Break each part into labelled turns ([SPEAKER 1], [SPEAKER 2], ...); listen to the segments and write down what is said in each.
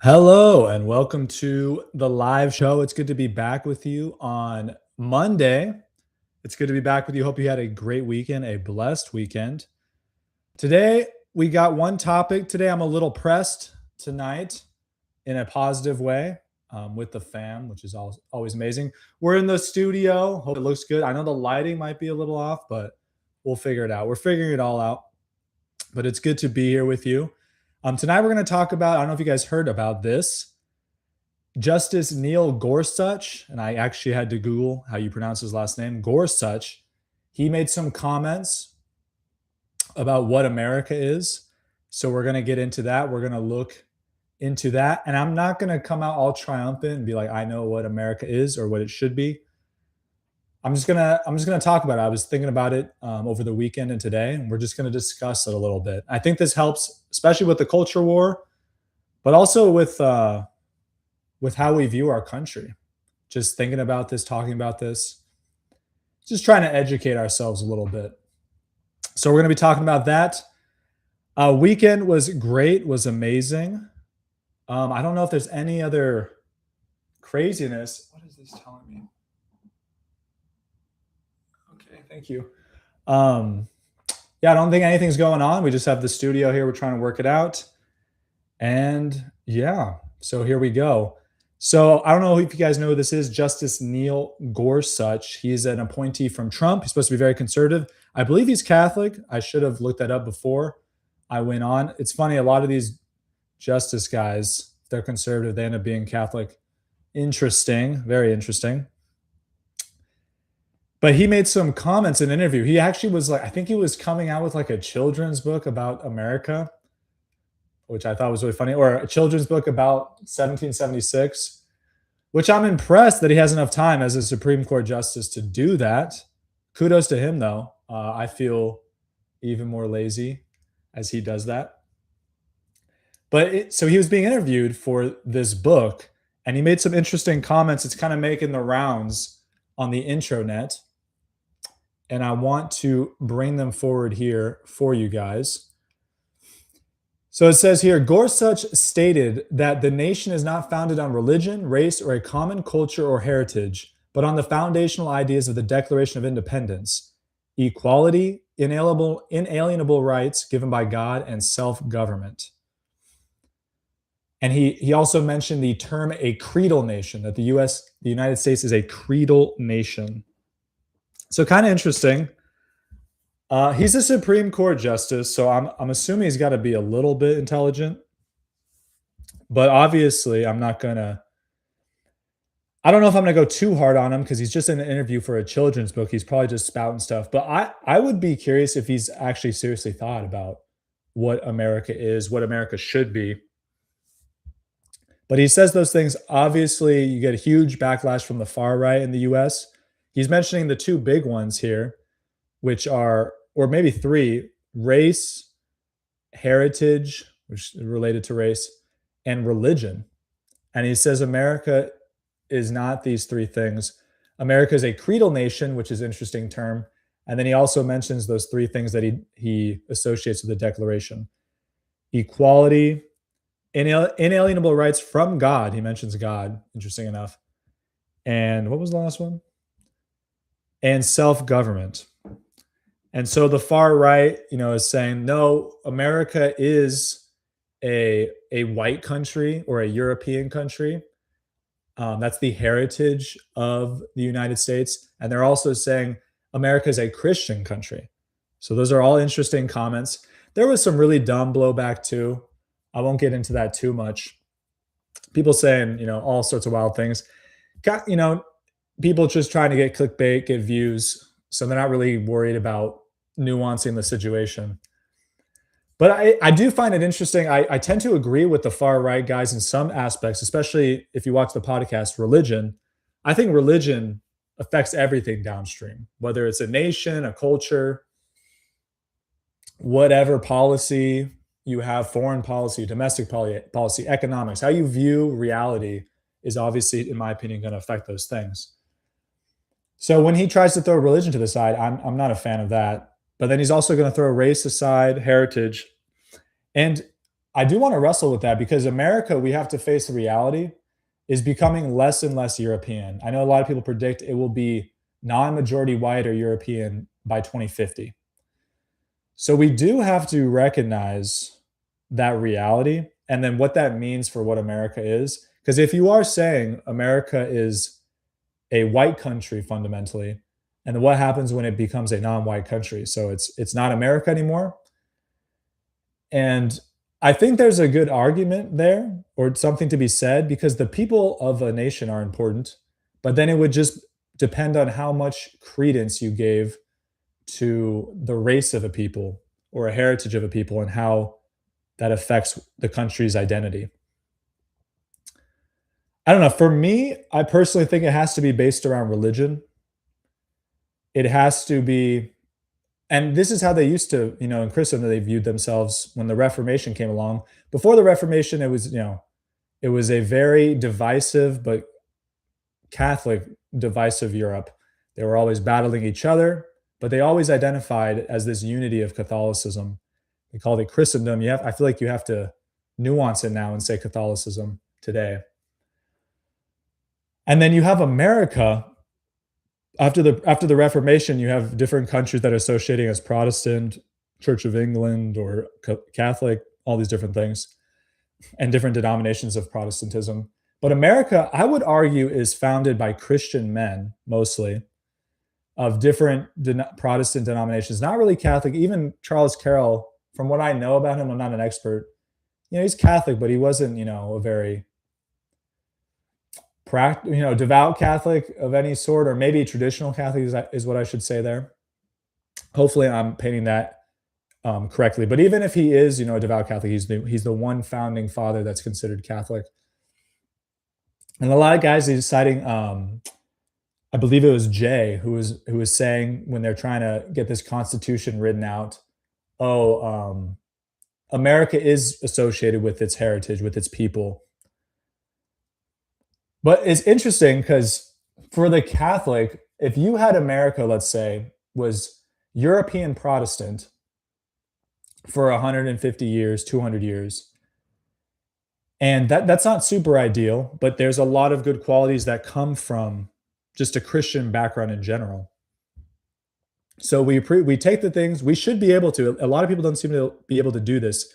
[SPEAKER 1] Hello and welcome to the live show. It's good to be back with you on Monday. It's good to be back with you. Hope you had a great weekend, a blessed weekend. Today, we got one topic. Today, I'm a little pressed tonight in a positive way with the fam, which is always amazing. We're in the studio. Hope it looks good. I know the lighting might be a little off, but we'll figure it out. We're figuring it all out, but it's good to be here with you. Tonight, we're going to talk about, I don't know if you guys heard about this, Justice Neil Gorsuch, and I actually had to Google how you pronounce his last name, Gorsuch. He made some comments about what America is. So we're going to get into that. We're going to look into that. And I'm not going to come out all triumphant and be like, I know what America is or what it should be. I'm just gonna talk about it. I was thinking about it over the weekend and today, and we're just gonna discuss it a little bit. I think this helps, especially with the culture war, but also with how we view our country. Just thinking about this, talking about this, just trying to educate ourselves a little bit. So we're going to be talking about that. Weekend was great, was amazing. I don't know if there's any other craziness. What is this telling me? Okay, thank you. Um, yeah, I don't think anything's going on. We just have the studio here. We're trying to work it out. And yeah, so here we go. So I don't know if you guys know who this is, Justice Neil Gorsuch. He's an appointee from Trump. He's supposed to be very conservative. I believe he's Catholic. I should have looked that up before I went on. It's funny, a lot of these justice guys, if they're conservative, they end up being Catholic. Interesting, very interesting. But he made some comments in an interview. He actually was like, I think he was coming out with like a children's book about America, which I thought was really funny, or a children's book about 1776, which I'm impressed that he has enough time as a Supreme Court justice to do that. Kudos to him, though. I feel even more lazy as he does that. But so he was being interviewed for this book, and he made some interesting comments. It's kind of making the rounds on the intranet, and I want to bring them forward here for you guys. So it says here, Gorsuch stated that the nation is not founded on religion, race, or a common culture or heritage, but on the foundational ideas of the Declaration of Independence: equality, inalienable rights given by God, and self-government. And he also mentioned the term a creedal nation, that the United States is a creedal nation. So kind of interesting. He's a Supreme Court justice, so I'm assuming he's got to be a little bit intelligent. But obviously, I don't know if I'm gonna go too hard on him because he's just in an interview for a children's book. He's probably just spouting stuff. But I would be curious if he's actually seriously thought about what America is, what America should be. But he says those things. Obviously, you get a huge backlash from the far right in the US. He's mentioning the two big ones here, which are, or maybe three: race, heritage, which is related to race, and religion. And he says America is not these three things. America is a creedal nation, which is an interesting term. And then he also mentions those three things that he associates with the Declaration: equality, inalienable rights from God. He mentions God, interesting enough. And what was the last one? And self-government. And so the far right, is saying, no, America is a white country or a European country. That's the heritage of the United States. And they're also saying America is a Christian country. So those are all interesting comments. There was some really dumb blowback too. I won't get into that too much. People saying, all sorts of wild things. People just trying to get clickbait, get views. So they're not really worried about nuancing the situation. But I do find it interesting. I tend to agree with the far right guys in some aspects, especially if you watch the podcast, religion. I think religion affects everything downstream, whether it's a nation, a culture, whatever policy you have, foreign policy, domestic policy, economics. How you view reality is obviously, in my opinion, going to affect those things. So when he tries to throw religion to the side, I'm not a fan of that. But then he's also going to throw race aside, heritage. And I do want to wrestle with that because America, we have to face the reality, is becoming less and less European. I know a lot of people predict it will be non-majority white or European by 2050. So we do have to recognize that reality and then what that means for what America is. Because if you are saying America is a white country fundamentally, and then what happens when it becomes a non-white country? So it's not America anymore. And I think there's a good argument there or something to be said because the people of a nation are important, but then it would just depend on how much credence you gave to the race of a people or a heritage of a people and how that affects the country's identity. I don't know. For me, I personally think it has to be based around religion. It has to be, and this is how they used to, in Christendom, they viewed themselves when the Reformation came along. Before the Reformation, it was a very divisive but Catholic divisive Europe. They were always battling each other, but they always identified as this unity of Catholicism. They called it Christendom. I feel like you have to nuance it now and say Catholicism today. And then you have America. After the Reformation, you have different countries that are associating as Protestant, Church of England, or Catholic, all these different things, and different denominations of Protestantism. But America, I would argue, is founded by Christian men mostly of different Protestant denominations, not really Catholic. Even Charles Carroll, from what I know about him, I'm not an expert. He's Catholic, but he wasn't, a very devout Catholic of any sort, or maybe traditional Catholic is what I should say there. Hopefully, I'm painting that correctly. But even if he is, a devout Catholic, he's the one founding father that's considered Catholic. And a lot of guys he's citing, I believe it was Jay who was saying when they're trying to get this Constitution written out, America is associated with its heritage, with its people. But it's interesting because for the Catholic, if you had America, let's say, was European Protestant for 150 years, 200 years, and that's not super ideal, but there's a lot of good qualities that come from just a Christian background in general. So we take the things we should be able to. A lot of people don't seem to be able to do this.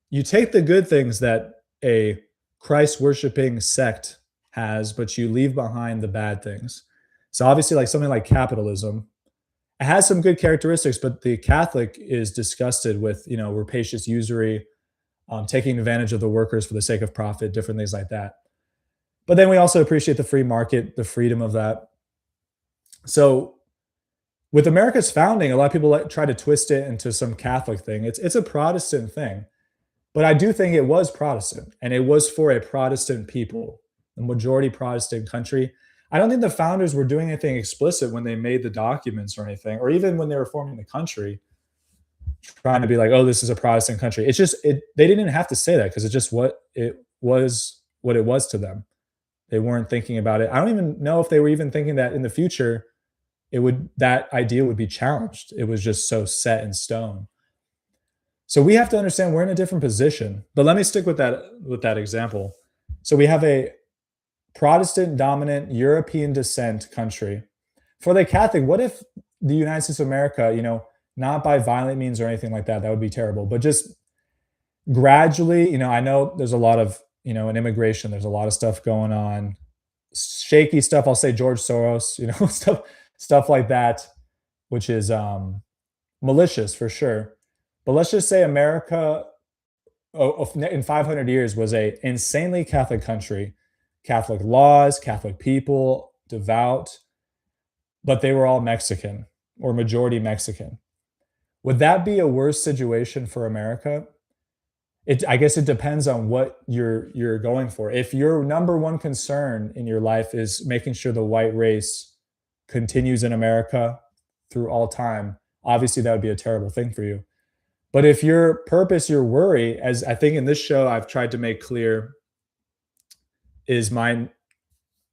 [SPEAKER 1] You take the good things that a Christ worshiping sect has, but you leave behind the bad things. So obviously, like something like capitalism, it has some good characteristics, but the Catholic is disgusted with rapacious usury, taking advantage of the workers for the sake of profit, different things like that. But then we also appreciate the free market, the freedom of that. So with America's founding, a lot of people try to twist it into some Catholic thing. It's a Protestant thing, but I do think it was Protestant, and it was for a Protestant people, a majority Protestant country. I don't think the founders were doing anything explicit when they made the documents or anything, or even when they were forming the country, trying to be like, "Oh, this is a Protestant country." It's just they didn't have to say that because it's just what it was to them. They weren't thinking about it. I don't even know if they were even thinking that in the future that idea would be challenged. It was just so set in stone. So we have to understand we're in a different position. But let me stick with that example. So we have a Protestant dominant European descent country. For the Catholic, what if the United States of America, not by violent means or anything like that, that would be terrible, but just gradually, I know there's a lot of, in immigration, there's a lot of stuff going on, shaky stuff. I'll say George Soros, stuff like that, which is malicious for sure. But let's just say America in 500 years was a insanely Catholic country, Catholic laws, Catholic people, devout, but they were all Mexican or majority Mexican. Would that be a worse situation for America? I guess it depends on what you're going for. If your number one concern in your life is making sure the white race continues in America through all time, obviously that would be a terrible thing for you. But if your purpose, your worry, as I think in this show I've tried to make clear, is one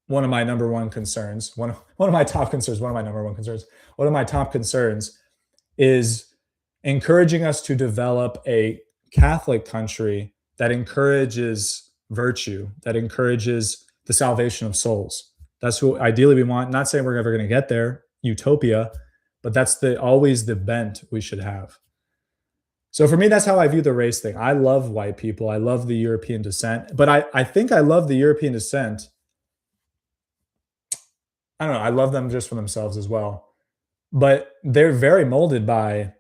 [SPEAKER 1] of my number one concerns, one of my top concerns, one of my number one concerns, one of my top concerns is encouraging us to develop a Catholic country that encourages virtue, that encourages the salvation of souls. That's who ideally we want. Not saying we're ever going to get there, utopia, but that's the always the bent we should have. So for me, that's how I view the race thing. I love white people. I love the European descent, but I think I love the European descent. I don't know. I love them just for themselves as well, but they're very molded by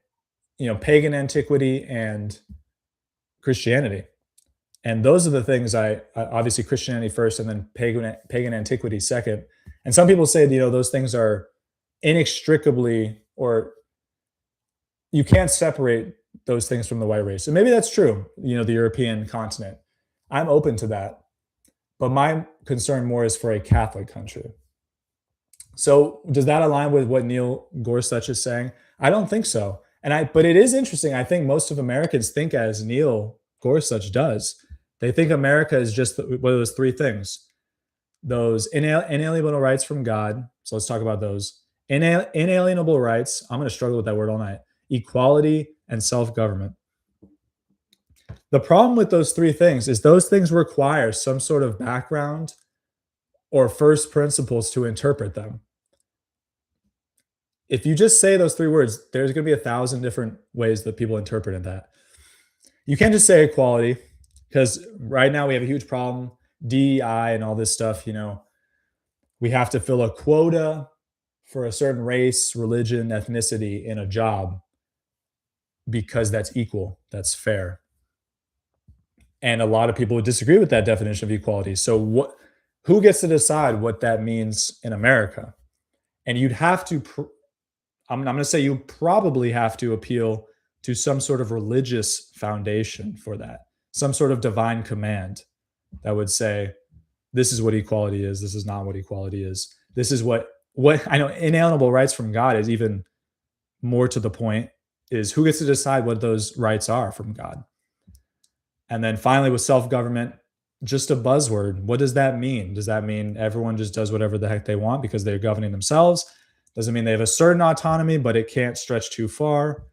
[SPEAKER 1] pagan antiquity and Christianity. And those are the things obviously Christianity first and then pagan antiquity second. And some people say, those things are inextricably, or you can't separate those things from the white race. And maybe that's true, the European continent. I'm open to that. But my concern more is for a Catholic country. So does that align with what Neil Gorsuch is saying? I don't think so. But it is interesting. I think most of Americans think as Neil Gorsuch does. They think America is just those three things: those inalienable rights from God. So let's talk about those inalienable rights. I'm going to struggle with that word all night: equality and self-government. The problem with those three things is those things require some sort of background or first principles to interpret them. If you just say those three words, there's going to be 1,000 different ways that people interpret that. You can't just say equality, because right now we have a huge problem, DEI and all this stuff. We have to fill a quota for a certain race, religion, ethnicity in a job because that's equal, that's fair. And a lot of people would disagree with that definition of equality. So who gets to decide what that means in America? And you'd have to, I'm going to say you probably have to appeal to some sort of religious foundation for that, some sort of divine command that would say, this is what equality is. This is not what equality is. This is what I know. Inalienable rights from God is even more to the point, is who gets to decide what those rights are from God. And then finally with self-government, just a buzzword. What does that mean? Does that mean everyone just does whatever the heck they want because they're governing themselves? Doesn't mean they have a certain autonomy, but it can't stretch too far.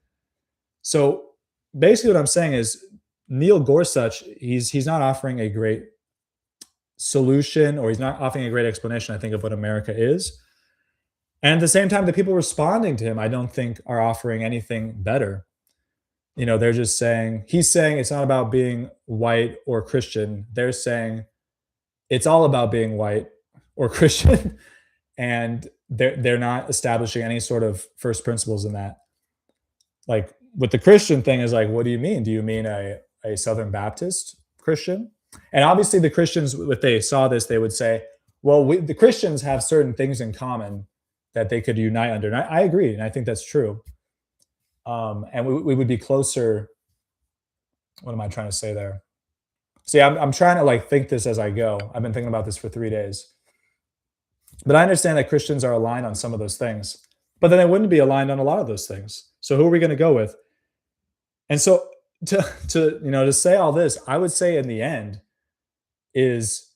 [SPEAKER 1] So basically what I'm saying is Neil Gorsuch, he's not offering a great solution, or he's not offering a great explanation, I think, of what America is. And at the same time, the people responding to him, I don't think are offering anything better. They're just saying, he's saying it's not about being white or Christian. They're saying it's all about being white or Christian. And they're not establishing any sort of first principles in that. Like with the Christian thing is like, what do you mean? Do you mean a Southern Baptist Christian? And obviously the Christians, if they saw this, they would say, well, the Christians have certain things in common that they could unite under. And I agree. And I think that's true. And we would be closer. What am I trying to say there? See, I'm trying to think this as I go. I've been thinking about this for 3 days. But I understand that Christians are aligned on some of those things, but then they wouldn't be aligned on a lot of those things. So who are we going to go with? And so to say all this, I would say in the end is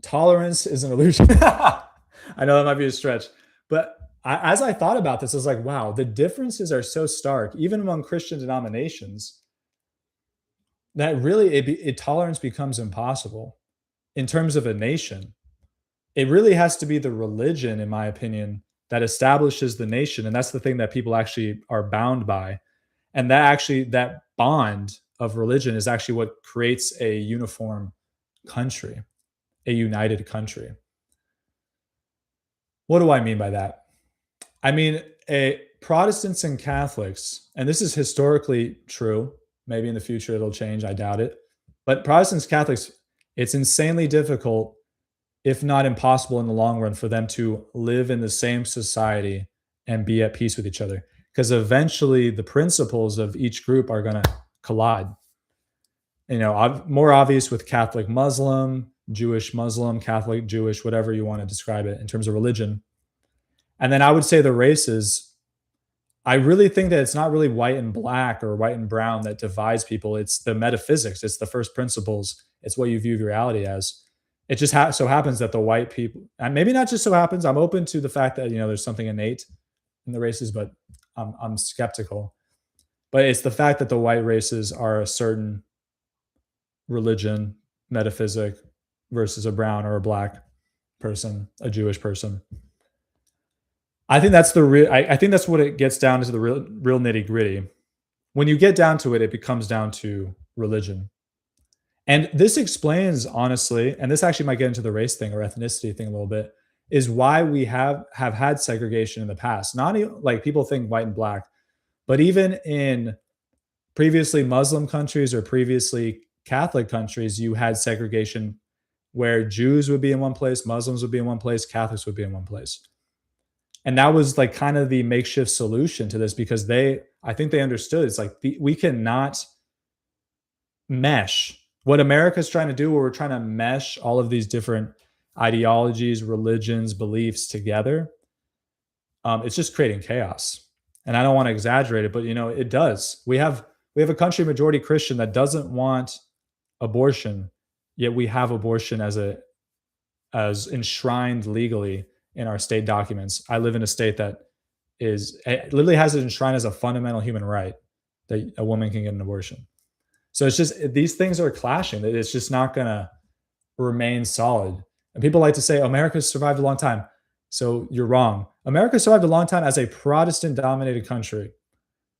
[SPEAKER 1] tolerance is an illusion. I know that might be a stretch, but as I thought about this, I was like, wow, the differences are so stark, even among Christian denominations, that really tolerance becomes impossible in terms of a nation. It really has to be the religion, in my opinion, that establishes the nation. And that's the thing that people actually are bound by. And that bond of religion is actually what creates a uniform country, a united country. What do I mean by that? I mean, Protestants and Catholics, and this is historically true. Maybe in the future it'll change. I doubt it. But Protestants, Catholics, it's insanely difficult, if not impossible in the long run, for them to live in the same society and be at peace with each other. Because eventually the principles of each group are going to collide. More obvious with Catholic Muslim, Jewish Muslim, Catholic Jewish, whatever you want to describe it in terms of religion. And then I would say the races, I really think that it's not really white and black or white and brown that divides people. It's the metaphysics. It's the first principles. It's what you view reality as. It just so happens that the white people, and maybe not just so happens, I'm open to the fact that, there's something innate in the races, but I'm skeptical. But it's the fact that the white races are a certain religion, metaphysic versus a brown or a black person, a Jewish person. I think that's the real. I think that's what it gets down to the real nitty gritty. When you get down to it, it becomes down to religion. And this explains, honestly, and this actually might get into the race thing or ethnicity thing a little bit, is why we have had segregation in the past. Not even like people think white and black, but even in previously Muslim countries or previously Catholic countries, you had segregation where Jews would be in one place, Muslims would be in one place, Catholics would be in one place. And that was like kind of the makeshift solution to this because I think they understood it's like we cannot mesh what America's trying to do, where we're trying to mesh all of these different ideologies, religions, beliefs together. It's just creating chaos. And I don't want to exaggerate it, but it does. We have a country majority Christian that doesn't want abortion, yet we have abortion as enshrined legally in our state documents. I live in a state that literally has it enshrined as a fundamental human right that a woman can get an abortion. So it's just these things are clashing. It's just not going to remain solid. And people like to say America's survived a long time. So you're wrong. America survived a long time as a Protestant dominated country.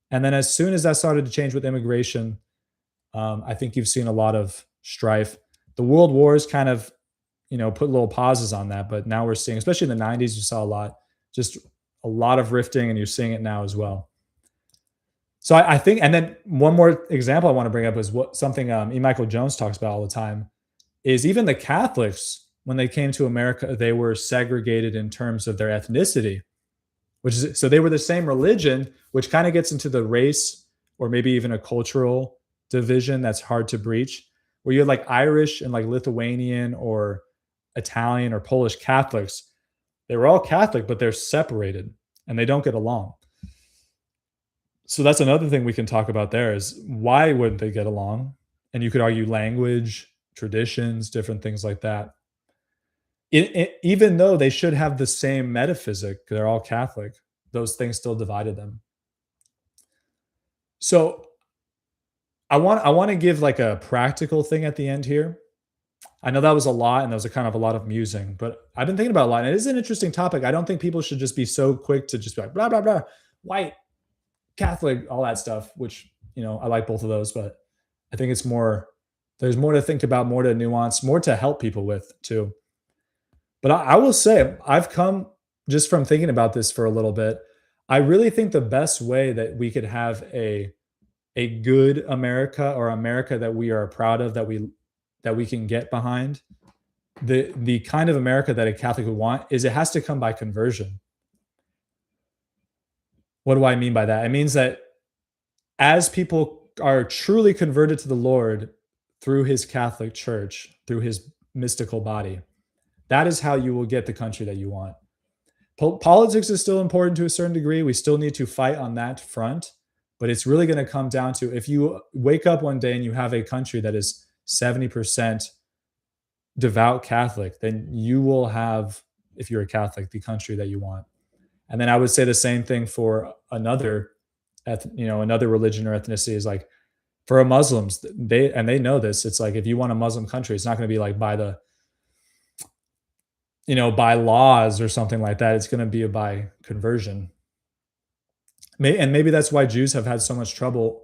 [SPEAKER 1] And then as soon as that started to change with immigration, I think you've seen a lot of strife. The world wars kind of, put little pauses on that. But now we're seeing, especially in the 90s, you saw just a lot of rifting, and you're seeing it now as well. So I think, and then one more example I want to bring up is something E. Michael Jones talks about all the time is even the Catholics, when they came to America, they were segregated in terms of their ethnicity, so they were the same religion, which kind of gets into the race or maybe even a cultural division that's hard to breach, where you had like Irish and like Lithuanian or Italian or Polish Catholics. They were all Catholic, but they're separated and they don't get along. So that's another thing we can talk about there is why wouldn't they get along? And you could argue language, traditions, different things like that. Even though they should have the same metaphysic, they're all Catholic, those things still divided them. So I want to give like a practical thing at the end here. I know that was a lot and that was a kind of a lot of musing, but I've been thinking about it a lot. And it is an interesting topic. I don't think people should just be so quick to just be like, blah, blah, blah, white, Catholic, all that stuff, which, I like both of those, but I think there's more to think about, more to nuance, more to help people with too. But I will say, I've come just from thinking about this for a little bit. I really think the best way that we could have a good America, or America that we are proud of, that we can get behind, the kind of America that a Catholic would want, is it has to come by conversion. What do I mean by that? It means that as people are truly converted to the Lord through his Catholic Church, through his mystical body, that is how you will get the country that you want. Politics is still important to a certain degree. We still need to fight on that front, but it's really going to come down to, if you wake up one day and you have a country that is 70% devout Catholic, then you will have, if you're a Catholic, the country that you want. And then I would say the same thing for another religion or ethnicity, is like for Muslims, they know this. It's like, if you want a Muslim country, it's not going to be like by laws or something like that. It's going to be by conversion. And maybe that's why Jews have had so much trouble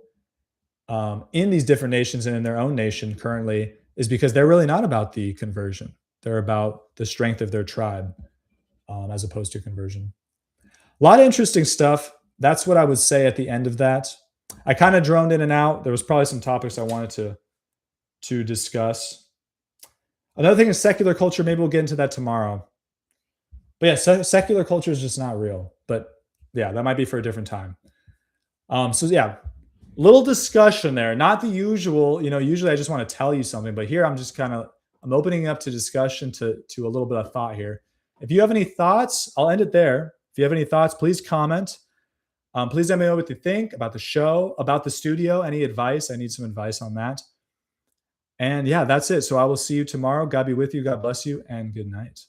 [SPEAKER 1] in these different nations and in their own nation currently, is because they're really not about the conversion. They're about the strength of their tribe, as opposed to conversion. A lot of interesting stuff. That's what I would say at the end of that. I kind of droned in and out. There was probably some topics I wanted to discuss. Another thing is secular culture. Maybe we'll get into that tomorrow. But yeah, secular culture is just not real. But yeah, that might be for a different time. So yeah, little discussion there. Not the usual, usually I just want to tell you something, but here I'm just I'm opening up to discussion, to a little bit of thought here. If you have any thoughts, I'll end it there. If you have any thoughts, please comment. Please let me know what you think about the show, about the studio, any advice. I need some advice on that. And yeah, that's it. So I will see you tomorrow. God be with you. God bless you, and good night.